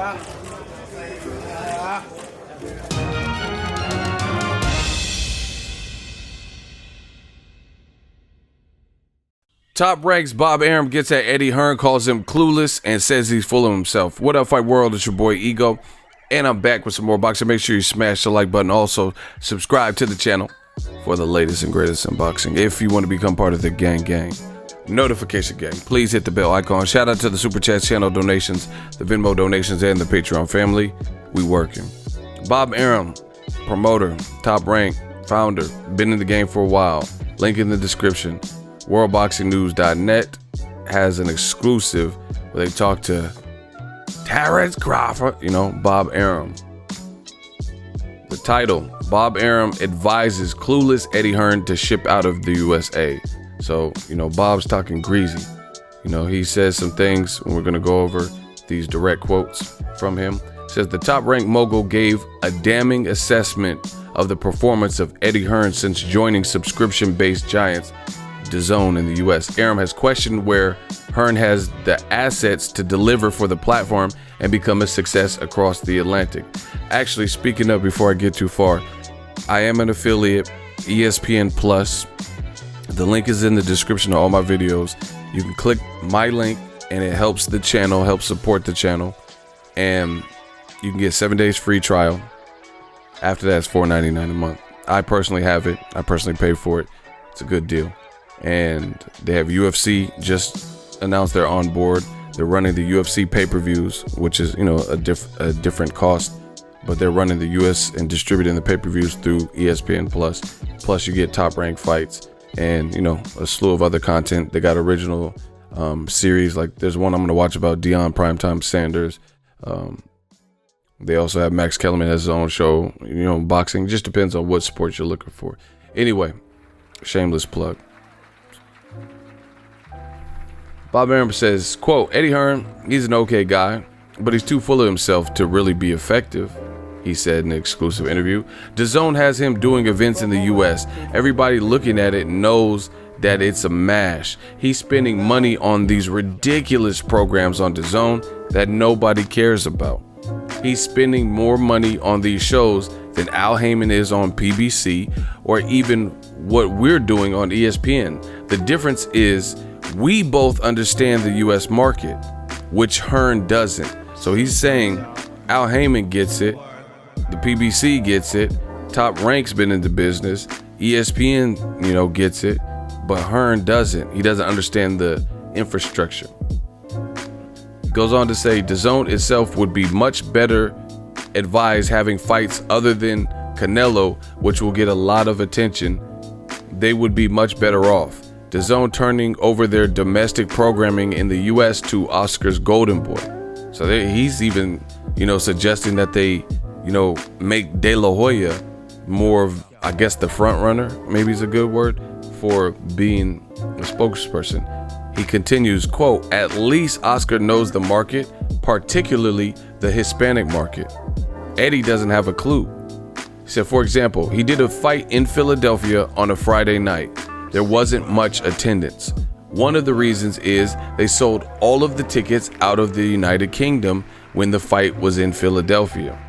Top Ranks Bob Arum gets at Eddie Hearn, calls him clueless, and says he's full of himself. What up, Fight World? It's your boy Ego, and I'm back with some more boxing. Make sure you smash the like button. Also, subscribe to the channel for the latest and greatest in boxing. If you want to become part of the gang, notification gang, please hit the bell icon. Shout out to the Super Chat channel donations, the Venmo donations, and the Patreon family. We working. Bob Arum, promoter, Top Rank, founder, been in the game for a while. Link in the description. WorldBoxingNews.net has an exclusive where they talk to Terrence Crawford, Bob Arum. The title, Bob Arum advises clueless Eddie Hearn to ship out of the USA. So, Bob's talking greasy. He says some things, and we're going to go over these direct quotes from him. It says the Top Rank mogul gave a damning assessment of the performance of Eddie Hearn since joining subscription-based giants Dazn in the US. Arum has questioned where Hearn has the assets to deliver for the platform and become a success across the Atlantic. Actually, speaking up before I get too far, I am an affiliate, ESPN Plus. The link is in the description of all my videos. You can click my link and it helps the channel, helps support the channel. And you can get 7 days free trial. After that, it's $4.99 a month. I personally have it. I personally pay for it. It's a good deal. And they have UFC just announced they're on board. They're running the UFC pay-per-views, which is, a different cost, but they're running the US and distributing the pay-per-views through ESPN Plus. Plus you get Top Rank fights and, a slew of other content. They got original series. Like there's one I'm going to watch about Deion Primetime Sanders. They also have Max Kellerman as his own show. Boxing just depends on what sport you're looking for. Anyway, shameless plug. Bob Arum says, quote, Eddie Hearn, he's an okay guy, but he's too full of himself to really be effective, he said in an exclusive interview. Dazn has him doing events in the US. Everybody looking at it knows that it's a mash. He's spending money on these ridiculous programs on Dazn that nobody cares about. He's spending more money on these shows than Al Heyman is on PBC or even what we're doing on ESPN. The difference is we both understand the US market, which Hearn doesn't. So he's saying Al Heyman gets it, the PBC gets it, Top Rank's been in the business, ESPN, gets it, but Hearn doesn't. He doesn't understand the infrastructure. He goes on to say Dazn itself would be much better advised having fights other than Canelo, which will get a lot of attention. They would be much better off. Dazn turning over their domestic programming in the US to Oscar's Golden Boy. So he's even, suggesting that they, make De La Hoya more of, I guess, the front runner, maybe is a good word, for being a spokesperson. He continues, quote, at least Oscar knows the market, particularly the Hispanic market. Eddie doesn't have a clue. He said, for example, he did a fight in Philadelphia on a Friday night. There wasn't much attendance. One of the reasons is they sold all of the tickets out of the United Kingdom when the fight was in Philadelphia.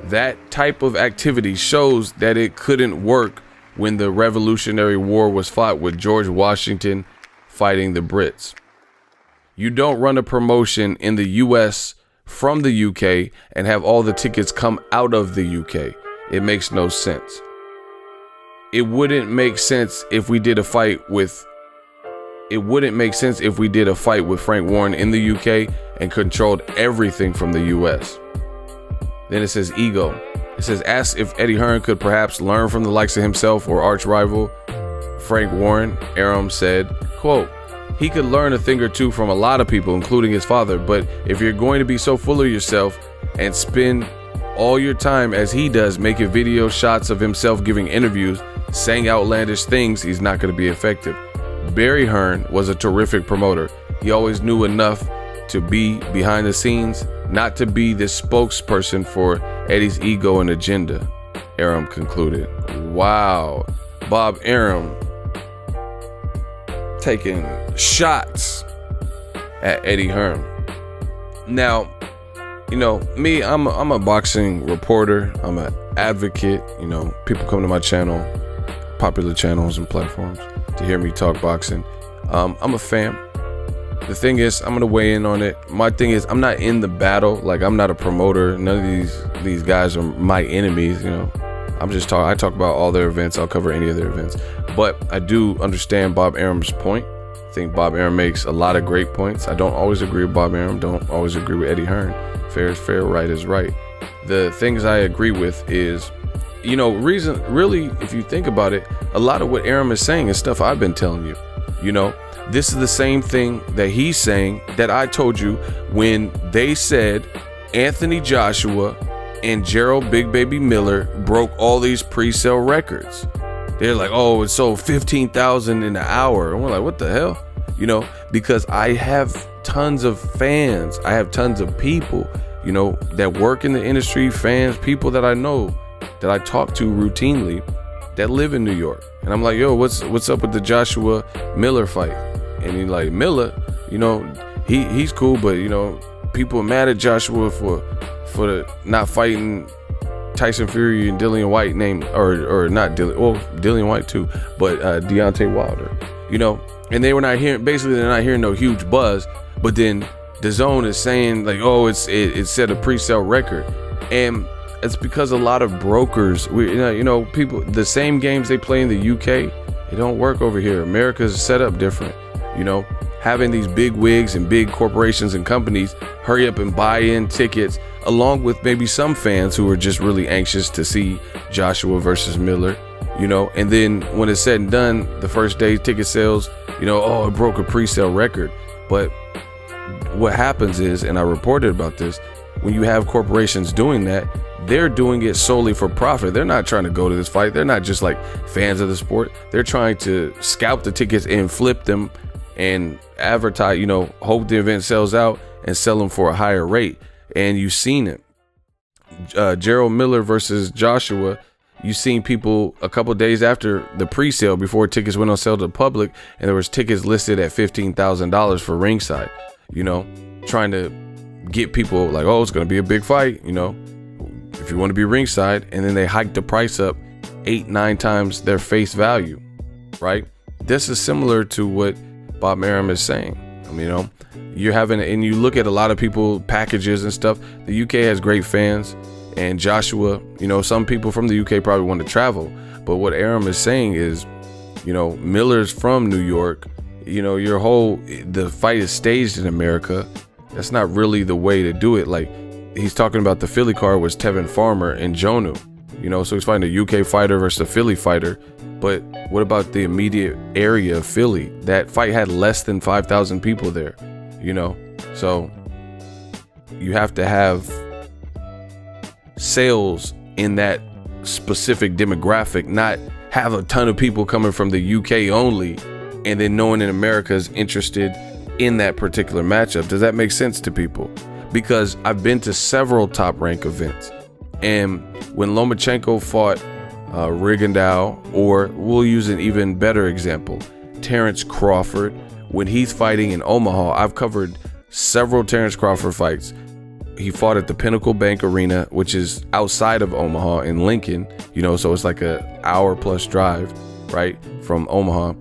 That type of activity shows that it couldn't work when the Revolutionary War was fought with George Washington fighting the Brits. You don't run a promotion in the US from the UK and have all the tickets come out of the UK. It makes no sense. It wouldn't make sense if we did a fight with Frank Warren in the UK and controlled everything from the US. Then it says ego. It says ask if Eddie Hearn could perhaps learn from the likes of himself or arch rival Frank Warren. Arum said, quote, he could learn a thing or two from a lot of people, including his father, but if you're going to be so full of yourself and spend all your time as he does making video shots of himself giving interviews, saying outlandish things, he's not going to be effective. Barry Hearn was a terrific promoter. He always knew enough to be behind the scenes, not to be the spokesperson for Eddie's ego and agenda, Arum concluded. Wow. Bob Arum taking shots at Eddie Hearn. Now, you know, me, I'm a boxing reporter. I'm an advocate. You know, people come to my channel, popular channels and platforms, to hear me talk boxing. I'm a fan. The thing is, I'm gonna weigh in on it. My thing is, I'm not in the battle. Like, I'm not a promoter. None of these guys are my enemies. You know, I talk about all their events. I'll cover any of their events. But I do understand Bob Arum's point. I think Bob Arum makes a lot of great points. I don't always agree with Bob Arum. Don't always agree with Eddie Hearn. Fair is fair, right is right. The things I agree with is, you know, really, if you think about it, a lot of what Arum is saying is stuff I've been telling you. You know, this is the same thing that he's saying that I told you when they said Anthony Joshua and Gerald Big Baby Miller broke all these pre-sale records. They're like, oh, it sold 15,000 in an hour. And we're like, what the hell? You know, because I have tons of fans. I have tons of people, you know, that work in the industry, fans, people that I know, that I talk to routinely, that live in New York. And I'm like, yo, what's up with the Joshua Miller fight? And he's like, Miller, you know, he's cool, but, you know, people are mad at Joshua for not fighting Tyson Fury and Dillian White or not Dillian, well, Dillian White too, but Deontay Wilder, you know. And they were not hearing, basically they're not hearing no huge buzz. But then Dazn is saying like, oh, it set a pre-sale record. And it's because a lot of brokers, you know, people, the same games they play in the UK, it don't work over here. America's set up different. You know, having these big wigs and big corporations and companies hurry up and buy in tickets, along with maybe some fans who are just really anxious to see Joshua versus Miller, you know. And then when it's said and done, the first day ticket sales, you know, oh, it broke a pre-sale record. But what happens is, and I reported about this, when you have corporations doing that, they're doing it solely for profit. They're not trying to go to this fight. They're not just like fans of the sport. They're trying to scalp the tickets and flip them and advertise, you know, hope the event sells out and sell them for a higher rate. And you've seen it. Gerald Miller versus Joshua, you've seen people a couple days after the pre-sale, before tickets went on sale to the public, and there was tickets listed at $15,000 for ringside, you know, trying to get people like, oh, it's going to be a big fight, you know, if you want to be ringside. And then they hiked the price up 8-9 times their face value, right? This is similar to what Bob Arum is saying. I mean, you know, you're having, and you look at a lot of people, packages and stuff. The UK has great fans, and Joshua, you know, some people from the UK probably want to travel. But what Arum is saying is, you know, Miller's from New York. You know, the fight is staged in America. That's not really the way to do it. Like, he's talking about the Philly card was Tevin Farmer and Jonu, you know, so he's fighting a UK fighter versus a Philly fighter. But what about the immediate area of Philly? That fight had less than 5,000 people there, you know. So you have to have sales in that specific demographic, not have a ton of people coming from the UK only, and then knowing that America is interested in that particular matchup. Does that make sense to people? Because I've been to several top rank events, and when Lomachenko fought Rigondeaux, or we'll use an even better example, Terrence Crawford, when he's fighting in Omaha, I've covered several Terrence Crawford fights. He fought at the Pinnacle Bank Arena, which is outside of Omaha in Lincoln, you know, so it's like an hour plus drive, right, from Omaha.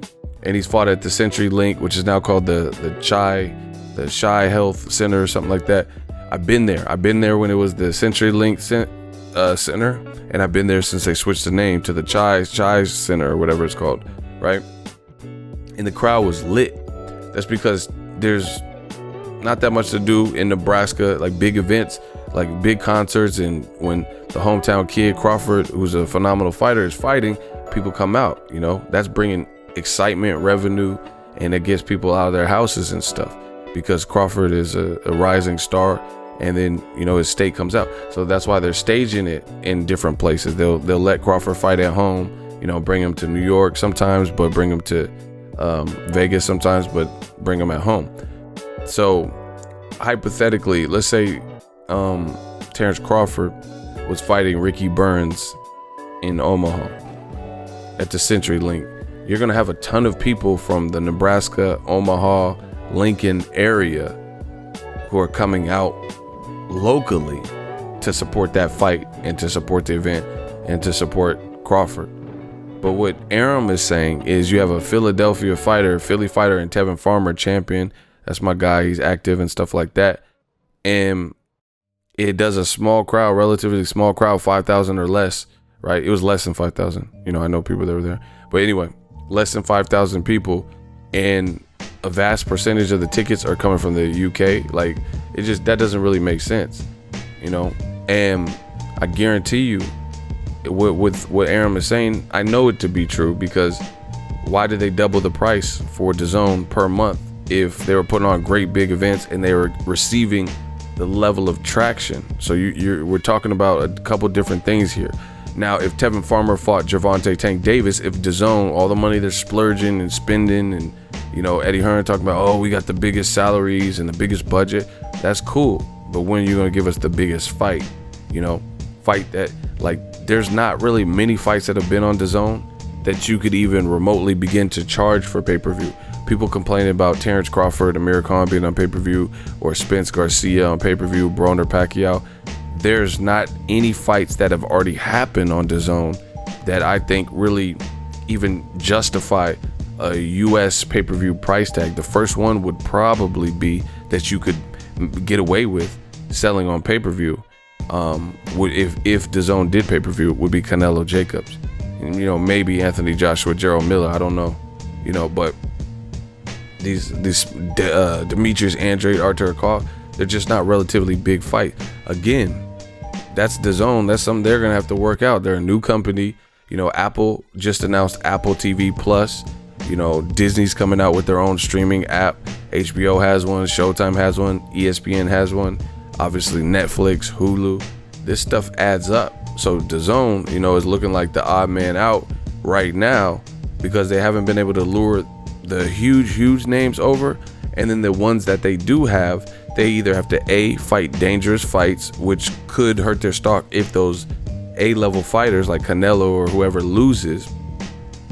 And he's fought at the Century Link, which is now called the Chi Health Center or something like that. I've been there. I've been there when it was the Century Link Center, and I've been there since they switched the name to the Chi Center or whatever it's called, right? And the crowd was lit. That's because there's not that much to do in Nebraska, like big events, like big concerts, and when the hometown kid Crawford, who's a phenomenal fighter, is fighting, people come out, you know. That's bringing excitement, revenue, and it gets people out of their houses and stuff, because Crawford is a rising star, and then, you know, his state comes out. So that's why they're staging it in different places. They'll let Crawford fight at home, you know, bring him to New York sometimes, but bring him to Vegas sometimes, but bring him at home. So hypothetically, let's say Terrence Crawford was fighting Ricky Burns in Omaha at the Century Link. You're going to have a ton of people from the Nebraska, Omaha, Lincoln area who are coming out locally to support that fight and to support the event and to support Crawford. But what Arum is saying is you have a Philadelphia fighter, Philly fighter, and Tevin Farmer champion. That's my guy. He's active and stuff like that. And it does a small crowd, relatively small crowd, 5,000 or less, right? It was less than 5,000. You know, I know people that were there. But anyway, less than 5,000 people. And a vast percentage of the tickets are coming from the UK. Like, that doesn't really make sense, you know? And I guarantee you, with what Arum is saying, I know it to be true, because why did they double the price for Dazn per month if they were putting on great big events and they were receiving the level of traction? So we're talking about a couple different things here. Now, if Tevin Farmer fought Gervonta Tank Davis, if Dazn, all the money they're splurging and spending, and you know, Eddie Hearn talking about, oh, we got the biggest salaries and the biggest budget, that's cool. But when are you gonna give us the biggest fight? You know, fight that, like, there's not really many fights that have been on Dazn that you could even remotely begin to charge for pay-per-view. People complaining about Terrence Crawford, Amir Khan being on pay-per-view, or Spence Garcia on pay-per-view, Broner Pacquiao. There's not any fights that have already happened on Dazn that I think really even justify a US pay-per-view price tag. The first one would probably be that you could get away with selling on pay-per-view, if Dazn did pay-per-view, would be Canelo Jacobs, and, you know, maybe Anthony Joshua, Gerald Miller, I don't know, you know. But these Demetrius Andrade, Artur Akov, they're just not relatively big fight. Again, that's Dazn. That's something they're gonna have to work out. They're a new company. You know, Apple just announced Apple TV Plus. You know, Disney's coming out with their own streaming app. HBO has one, Showtime has one, ESPN has one, obviously Netflix, Hulu. This stuff adds up. So Dazn, you know, is looking like the odd man out right now, because they haven't been able to lure the huge names over. And then the ones that they do have, they either have to fight dangerous fights, which could hurt their stock if those A-level fighters like Canelo or whoever loses,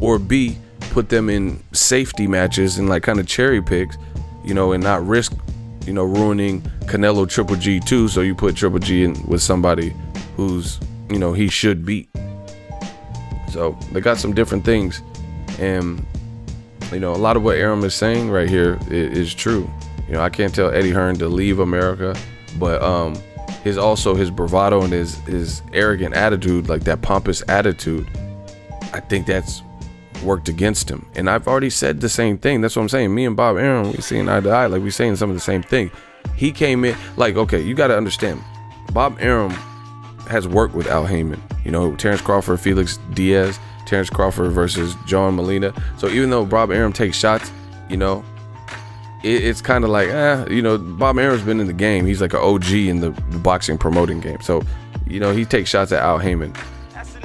or B, put them in safety matches and like kind of cherry picks, you know, and not risk, you know, ruining Canelo Triple G too. So you put Triple G in with somebody who's, you know, he should beat. So they got some different things, and you know, a lot of what Arum is saying right here is true. You know, I can't tell Eddie Hearn to leave America, but his bravado and his arrogant attitude, like that pompous attitude, I think that's worked against him. And I've already said the same thing. That's what I'm saying. Me and Bob Arum, we seeing eye to eye, like we saying some of the same thing. He came in like, okay, you got to understand, Bob Arum has worked with Al Heyman. You know, Terrence Crawford, Felix Diaz, Terrence Crawford versus John Molina. So even though Bob Arum takes shots, you know, it's kind of like, you know, Bob Arum's been in the game. He's like an OG in the boxing promoting game. So, you know, he takes shots at Al Heyman.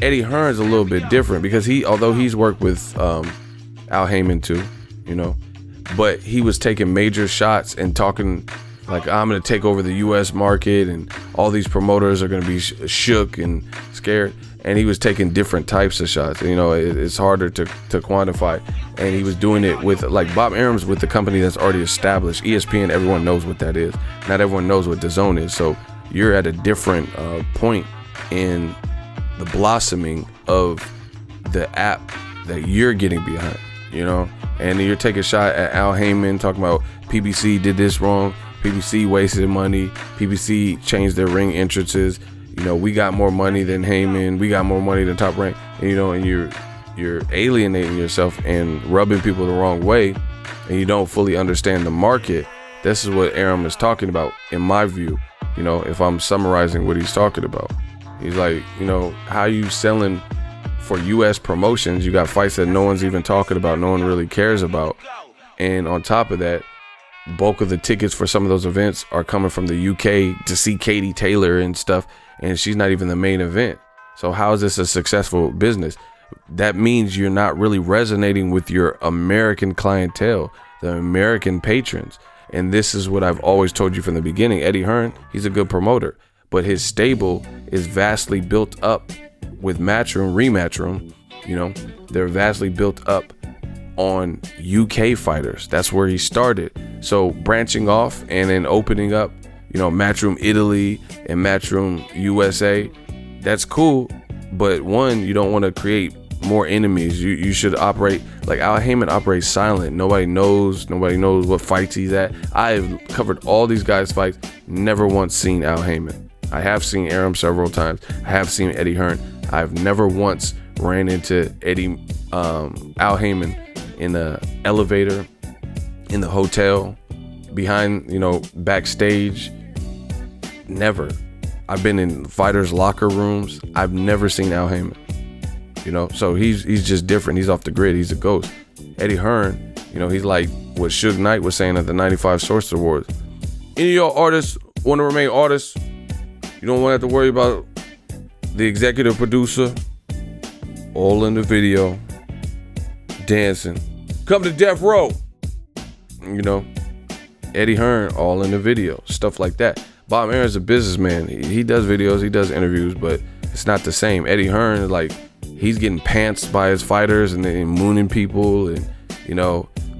Eddie Hearn's a little bit different, because although he's worked with Al Heyman too, you know, but he was taking major shots and talking like, I'm going to take over the US market and all these promoters are going to be shook and scared. And he was taking different types of shots. You know, it's harder to quantify. And he was doing it with, like, Bob Arum's with the company that's already established. ESPN, everyone knows what that is. Not everyone knows what Dazn is. So you're at a different point in the blossoming of the app that you're getting behind, you know? And you're taking a shot at Al Heyman, talking about PBC did this wrong. PBC wasted money. PBC changed their ring entrances. You know, we got more money than Heyman. We got more money than Top Rank. And, you know, and you're alienating yourself and rubbing people the wrong way, and you don't fully understand the market. This is what Arum is talking about, in my view. You know, if I'm summarizing what he's talking about, he's like, you know, how you selling for U.S. promotions? You got fights that no one's even talking about, no one really cares about, and on top of that, bulk of the tickets for some of those events are coming from the UK to see Katie Taylor and stuff, and she's not even the main event. So how is this a successful business? That means you're not really resonating with your American clientele, the American patrons. And this is what I've always told you from the beginning. Eddie Hearn, he's a good promoter, but his stable is vastly built up with Matchroom, Rematchroom. You know, they're vastly built up on UK fighters. That's where he started. So branching off and then opening up Matchroom Italy and Matchroom USA. That's cool, but one, you don't want to create more enemies. You should operate like Al Heyman operates silent. Nobody knows what fights he's at. I've covered all these guys' fights, never once seen Al Heyman. I have seen Arum several times. I have seen Eddie Hearn. I've never once ran into Al Heyman in the elevator, in the hotel, behind, backstage. Never. I've been in fighters' locker rooms. I've never seen Al Heyman. So he's just different. He's off the grid. He's a ghost. Eddie Hearn, he's like what Suge Knight was saying at the 95 Source Awards. Any of y'all artists want to remain artists? You don't want to have to worry about the executive producer, all in the video, dancing. Come to death row. Eddie Hearn, all in the video, stuff like that. Bob Arum's a businessman. He does videos, he does interviews, but it's not the same. Eddie Hearn, like, he's getting pantsed by his fighters and then mooning people and,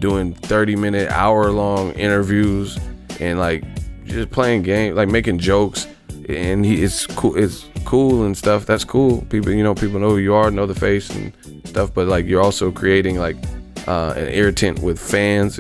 doing 30-minute, hour-long interviews and, like, just playing games, like making jokes. And it's cool and stuff. That's cool. People know who you are, know the face and stuff, but, like, you're also creating, like, an irritant with fans.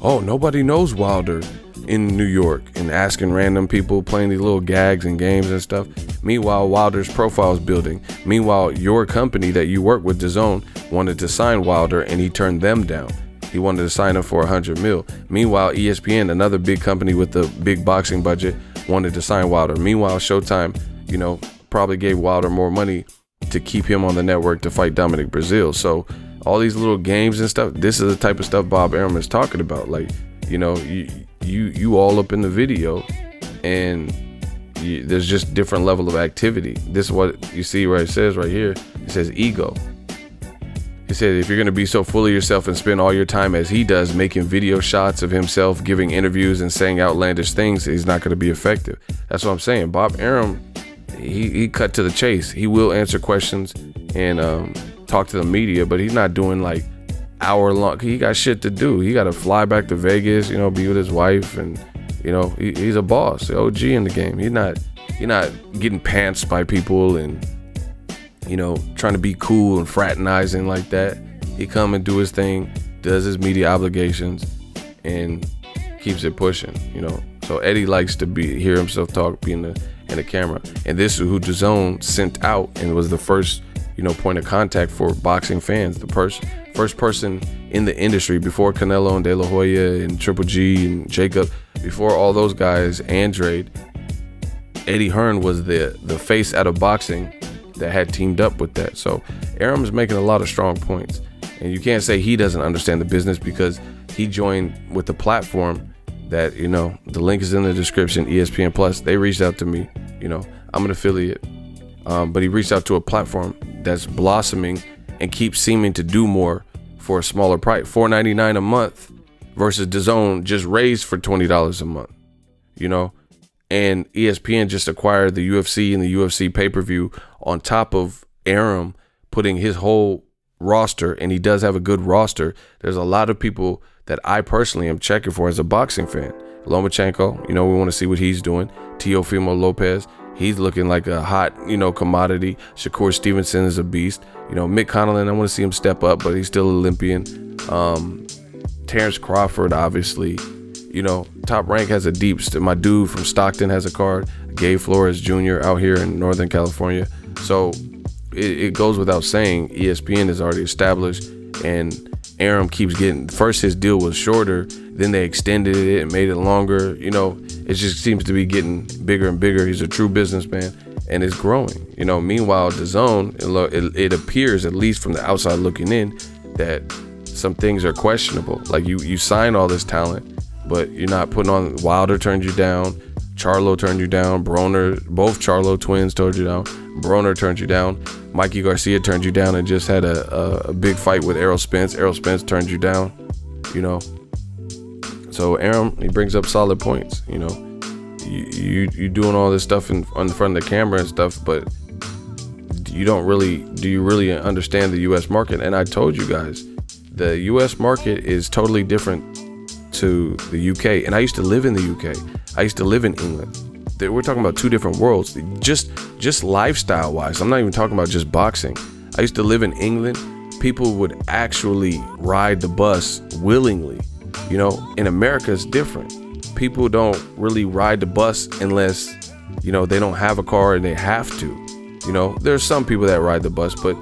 Oh, nobody knows Wilder in New York, and asking random people, playing these little gags and games and stuff. Meanwhile, Wilder's profile is building. Meanwhile, your company that you work with, Dazn, wanted to sign Wilder and he turned them down. He wanted to sign him for $100 million. Meanwhile, ESPN, another big company with a big boxing budget, wanted to sign Wilder. Meanwhile, Showtime, probably gave Wilder more money to keep him on the network to fight Dominic Breazeale. So all these little games and stuff, this is the type of stuff Bob Arum is talking about. Like, you all up in the video, and there's just different level of activity. This is what you see where it says right here. It says ego. It says if you're going to be so full of yourself and spend all your time as he does making video shots of himself, giving interviews and saying outlandish things, he's not going to be effective. That's what I'm saying. Bob Arum, he cut to the chase. He will answer questions and talk to the media, but he's not doing like hour long. He got shit to do. He got to fly back to Vegas, be with his wife, and he's a boss, the OG in the game. He's not getting pantsed by people and trying to be cool and fraternizing like that. He come and do his thing, does his media obligations, and keeps it pushing. So Eddie likes to hear himself talk, be in the camera, and this is who Dazn sent out and was the first point of contact for boxing fans. The first person in the industry before Canelo and De La Hoya and Triple G and Jacob, before all those guys, Andrade, Eddie Hearn was the face out of boxing that had teamed up with that. So Arum is making a lot of strong points, and you can't say he doesn't understand the business because he joined with the platform that the link is in the description. ESPN Plus, they reached out to me. I'm an affiliate, but he reached out to a platform that's blossoming and keeps seeming to do more for a smaller price, $4.99 a month, versus Dazn just raised for $20 a month, and ESPN just acquired the UFC and the UFC pay-per-view on top of Arum putting his whole roster, and he does have a good roster. There's a lot of people that I personally am checking for as a boxing fan. Lomachenko, we want to see what he's doing. Teofimo Lopez, he's looking like a hot, commodity. Shakur Stevenson is a beast. Mick Connellan, I want to see him step up, but he's still Olympian. Terrence Crawford, obviously. Top Rank has a deep. My dude from Stockton has a card. Gabe Flores Jr. out here in Northern California. So it goes without saying, ESPN is already established, and Arum keeps getting. First, his deal was shorter, then they extended it and made it longer. It just seems to be getting bigger and bigger. He's a true businessman, and it's growing. Meanwhile, Dazn, it appears, at least from the outside looking in, that some things are questionable. Like you sign all this talent, but you're not putting on. Wilder turned you down. Charlo turned you down. Broner, both Charlo twins turned you down. Broner turned you down. Mikey Garcia turned you down and just had a big fight with Errol Spence. Errol Spence turned you down. So Arum, he brings up solid points. You doing all this stuff in front of the camera and stuff, but do you really understand the U.S. market? And I told you guys, the U.S. market is totally different to the UK, and I used to live in the UK. I used to live in England. We're talking about two different worlds, just lifestyle wise. I'm not even talking about just boxing. I used to live in England. People would actually ride the bus willingly. You know, in America, it's different. People don't really ride the bus unless, you know, they don't have a car and they have to. You know, there's some people that ride the bus, but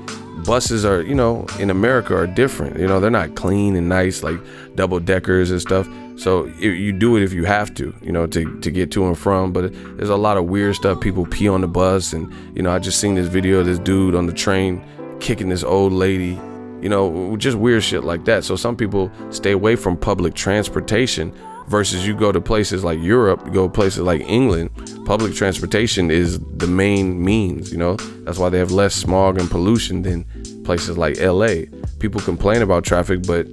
buses are, you know, in America are different. You know, they're not clean and nice like double deckers and stuff. So you do it if you have to, you know, to get to and from. But there's a lot of weird stuff. People pee on the bus. And, you know, I just seen this video of this dude on the train kicking this old lady, you know, just weird shit like that. So some people stay away from public transportation versus you go to places like Europe, you go to places like England. Public transportation is the main means, you know. That's why they have less smog and pollution than places like LA. People complain about traffic, but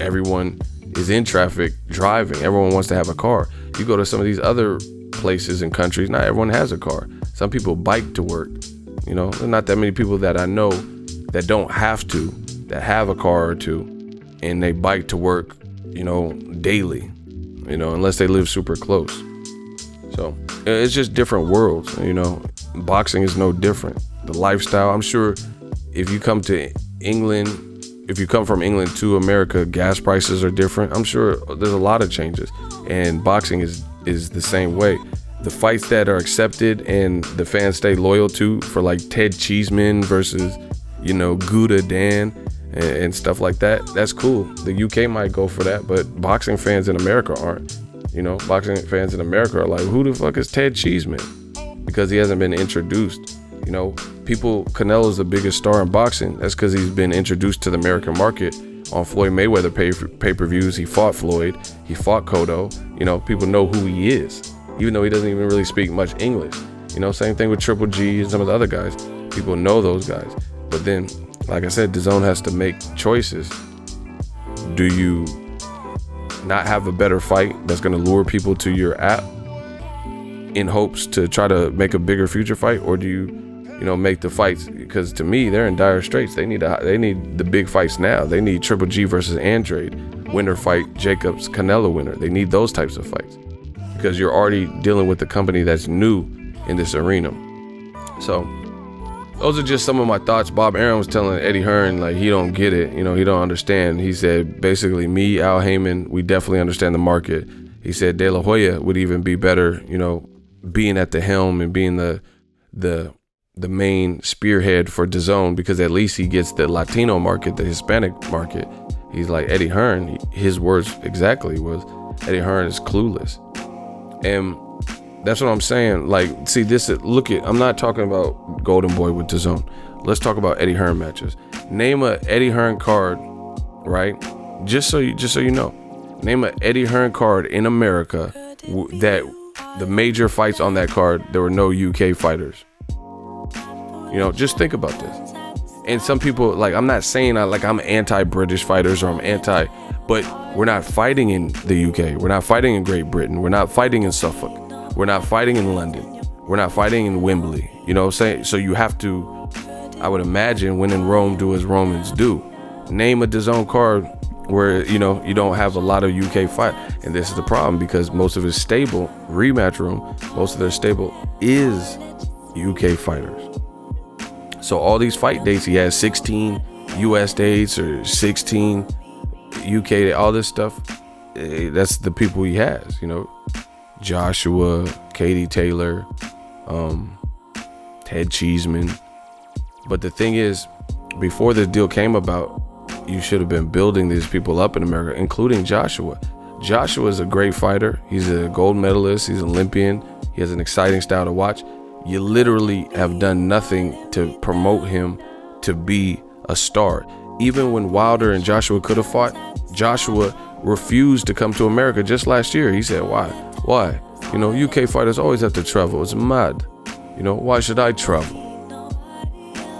everyone is in traffic driving. Everyone wants to have a car. You go to some of these other places and countries, not everyone has a car. Some people bike to work. You know, there's not that many people that I know that don't have to, that have a car or two, and they bike to work, you know, daily, you know, unless they live super close. So it's just different worlds, you know. Boxing is no different. The lifestyle, I'm sure if you come to England, if you come from England to America, gas prices are different. I'm sure there's a lot of changes, and boxing is the same way. The fights that are accepted and the fans stay loyal to, for like Ted Cheeseman versus, you know, Gouda Dan and stuff like that, that's cool. The UK might go for that, but boxing fans in America aren't. You know, boxing fans in America are like, who the fuck is Ted Cheeseman? Because he hasn't been introduced. You know, Canelo's the biggest star in boxing. That's because he's been introduced to the American market on Floyd Mayweather pay-per-views. He fought Floyd, he fought Cotto. You know, people know who he is, even though he doesn't even really speak much English. You know, same thing with Triple G and some of the other guys. People know those guys. But then, like I said, Dazn has to make choices. Do you not have a better fight that's going to lure people to your app in hopes to try to make a bigger future fight, or do you know, make the fights? Because to me, they're in dire straits. They need the big fights now. They need Triple G versus Andrade winner fight, Jacobs Canelo winner. They need those types of fights because you're already dealing with a company that's new in this arena. So those are just some of my thoughts. Bob Arum was telling Eddie Hearn, like, he don't get it. You know, he don't understand. He said, basically, me, Al Heyman, we definitely understand the market. He said De La Hoya would even be better, you know, being at the helm and being the main spearhead for Dazn, because at least he gets the Latino market, the Hispanic market. He's like, Eddie Hearn, his words exactly was, Eddie Hearn is clueless. And that's what I'm saying. Like, see, I'm not talking about Golden Boy with Dazn. Let's talk about Eddie Hearn matches. Name a Eddie Hearn card, right? Just so you know. Name a Eddie Hearn card in America that the major fights on that card, there were no UK fighters. You know, just think about this. And some people, like, I'm not saying I'm anti-British fighters or I'm anti, but we're not fighting in the UK. We're not fighting in Great Britain. We're not fighting in Suffolk. We're not fighting in London. We're not fighting in Wembley. You know what I'm saying? So you have to, I would imagine, when in Rome, do as Romans do. Name a Dazn card where, you know, you don't have a lot of UK fight. And this is the problem, because most of his stable, Rematch Room, most of their stable is UK fighters. So all these fight dates, he has 16 US dates or 16 UK, all this stuff. That's the people he has, you know. Joshua, Katie Taylor, Ted Cheeseman. But the thing is, before this deal came about, you should have been building these people up in America, including Joshua. Joshua is a great fighter. He's a gold medalist. He's an Olympian. He has an exciting style to watch. You literally have done nothing to promote him to be a star. Even when Wilder and Joshua could have fought, Joshua refused to come to America just last year. He said, why? You know, UK fighters always have to travel. It's mad. You know, why should I travel?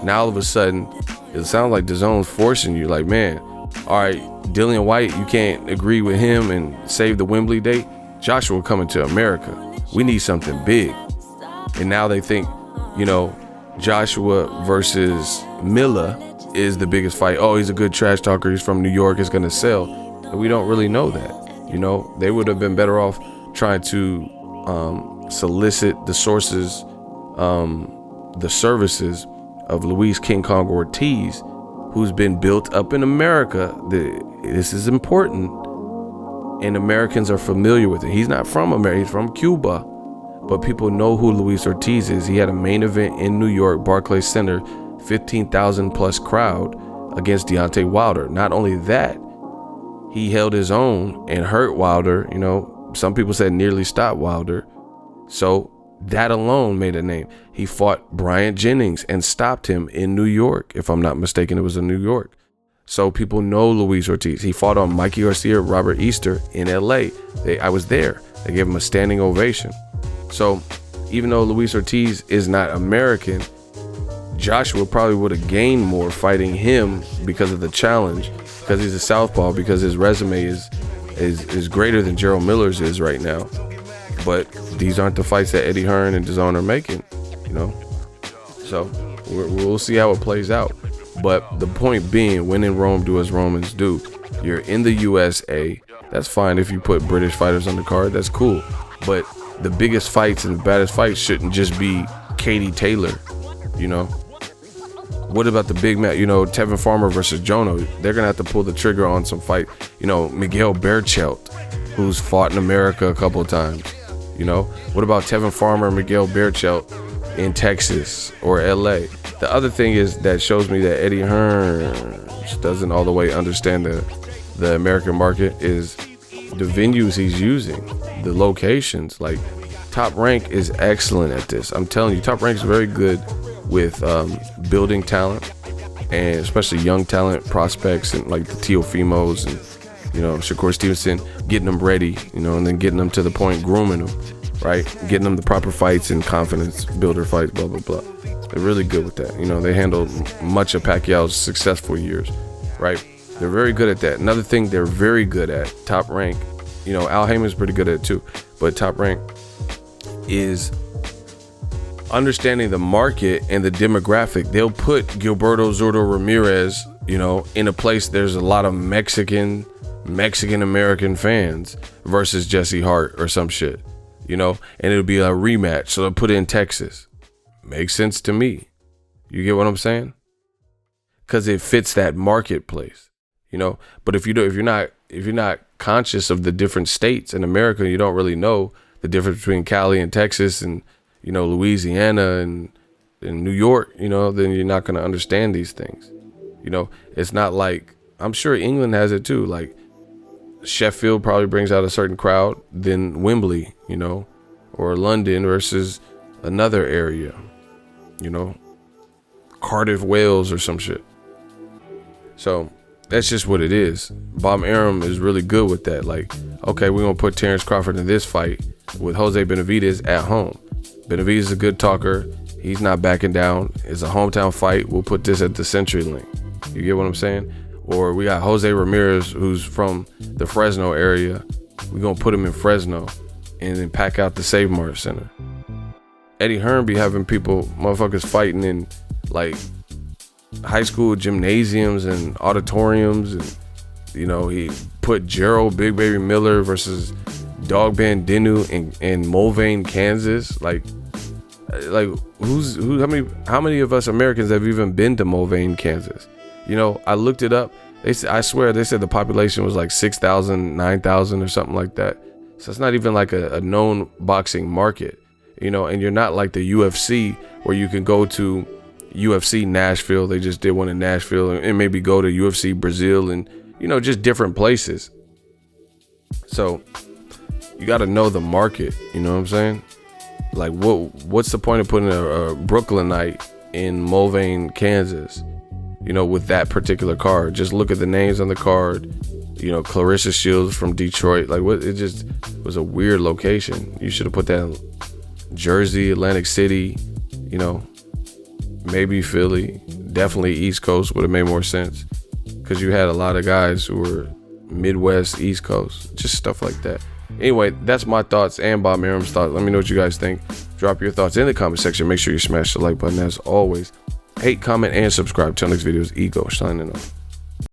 Now all of a sudden, it sounds like Dazn's forcing you. Like, man, all right, Dillian White, you can't agree with him and save the Wembley date. Joshua coming to America. We need something big. And now they think, you know, Joshua versus Miller is the biggest fight. Oh, he's a good trash talker. He's from New York. It's going to sell. And we don't really know that. You know, they would have been better off trying to solicit the sources, the services of Luis King Kong Ortiz, who's been built up in America. This is important, and Americans are familiar with it. He's not from America, he's from Cuba, but people know who Luis Ortiz is. He had a main event in New York, Barclays Center, 15,000 plus crowd against Deontay Wilder. Not only that, he held his own and hurt Wilder. You know, some people said nearly stopped Wilder. So that alone made a name. He fought Bryant Jennings and stopped him in New York. If I'm not mistaken, it was in New York. So people know Luis Ortiz. He fought on Mikey Garcia, Robert Easter in LA. I was there. They gave him a standing ovation. So even though Luis Ortiz is not American, Joshua probably would have gained more fighting him because of the challenge, because he's a southpaw, because his resume is greater than Gerald Miller's is right now. But these aren't the fights that Eddie Hearn and Dazn are making, you know. So we'll see how it plays out. But the point being, when in Rome, do as Romans do. You're in the USA. That's fine if you put British fighters on the card. That's cool. But the biggest fights and the baddest fights shouldn't just be Katie Taylor, you know. What about the big match? You know, Tevin Farmer versus Jono. They're going to have to pull the trigger on some fight. You know, Miguel Berchelt, who's fought in America a couple of times. You know, what about Tevin Farmer and Miguel Berchelt in Texas or LA? The other thing is that shows me that Eddie Hearn doesn't all the way understand the American market is the venues he's using, the locations. Like, Top Rank is excellent at this. I'm telling you, Top Rank is very good with building talent, and especially young talent prospects, and like the Teofimos and, you know, Shakur Stevenson, getting them ready, you know, and then getting them to the point, grooming them, right? Getting them the proper fights and confidence builder fights, blah, blah, blah. They're really good with that. You know, they handled much of Pacquiao's successful years, right? They're very good at that. Another thing they're very good at, Top Rank, you know, Al Heyman's pretty good at it too, but Top Rank is understanding the market and the demographic. They'll put Gilberto Zurdo Ramirez, you know, in a place there's a lot of Mexican American fans versus Jesse Hart or some shit, you know, and it'll be a rematch. So they'll put it in Texas. Makes sense to me. You get what I'm saying? Because it fits that marketplace, you know. But if you're not conscious of the different states in America, you don't really know the difference between Cali and Texas and, you know, Louisiana and New York, you know, then you're not going to understand these things. You know, it's not like, I'm sure England has it too. Like, Sheffield probably brings out a certain crowd than Wembley, you know, or London versus another area, you know, Cardiff, Wales or some shit. So that's just what it is. Bob Arum is really good with that. Like, okay, we're going to put Terrence Crawford in this fight with Jose Benavidez at home. Benavidez is a good talker. He's not backing down. It's a hometown fight. We'll put this at the CenturyLink. You get what I'm saying? Or we got Jose Ramirez, who's from the Fresno area. We're going to put him in Fresno and then pack out the Save Mart Center. Eddie Hearn be having motherfuckers fighting in like high school gymnasiums and auditoriums, and, you know, he put Gerald Big Baby Miller versus Dog Bandinu in Mulvane, Kansas. Like how many of us Americans have even been to Mulvane, Kansas? You know, I looked it up. I swear they said the population was like 6,000, 9,000 or something like that. So it's not even like a known boxing market, you know, and you're not like the UFC where you can go to UFC Nashville. They just did one in Nashville, and maybe go to UFC Brazil and, you know, just different places. So you got to know the market, you know what I'm saying? Like, what's the point of putting a Brooklynite in Mulvane, Kansas, you know, with that particular card? Just look at the names on the card. You know, Clarissa Shields from Detroit. Like, what? It just was a weird location. You should have put that in Jersey, Atlantic City, you know, maybe Philly. Definitely East Coast would have made more sense, because you had a lot of guys who were Midwest, East Coast, just stuff like that. Anyway, that's my thoughts and Bob Arum's thoughts. Let me know what you guys think. Drop your thoughts in the comment section. Make sure you smash the like button as always. Hate, comment, and subscribe. Till next video is Ego signing off.